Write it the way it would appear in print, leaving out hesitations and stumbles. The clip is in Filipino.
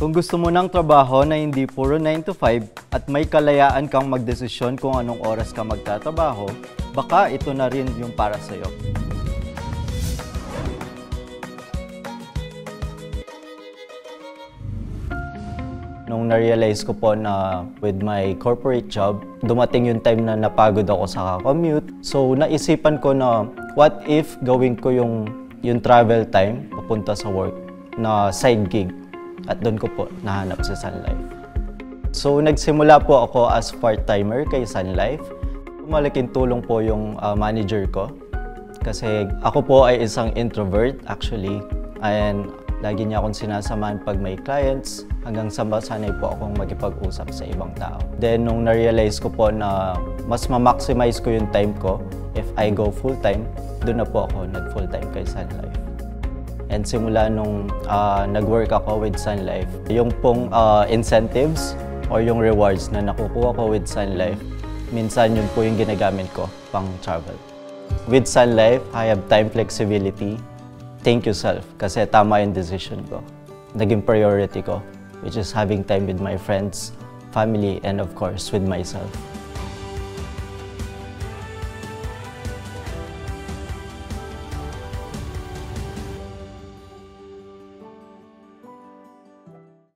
Kung gusto mo ng trabaho na hindi puro 9 to 5 at may kalayaan kang magdesisyon kung anong oras ka magtatrabaho, baka ito na rin yung para sa'yo. Nung na-realize ko po na with my corporate job, dumating yung time na napagod ako sa commute. So naisipan ko na what if gawin ko yung travel time papunta sa work na side gig. At doon ko po nahanap si Sun Life. So nagsimula po ako as part-timer kay Sun Life. Malaking tulong po yung manager ko. Kasi ako po ay isang introvert actually. And lagi niya akong sinasamahan pag may clients. Hanggang sa masanay po akong makipag-usap sa ibang tao. Then nung na-realize ko po na mas ma-maximize ko yung time ko if I go full-time, doon na po ako nag-full-time kay Sun Life. And simula nung nag-work ako with Sun Life, yung pong incentives or yung rewards na nakukuha ko with Sun Life, minsan yun po yung ginagamit ko pang travel. With Sun Life, I have time flexibility. Thank you, self, kasi tama yung decision ko. Naging priority ko, which is having time with my friends, family, and of course, with myself.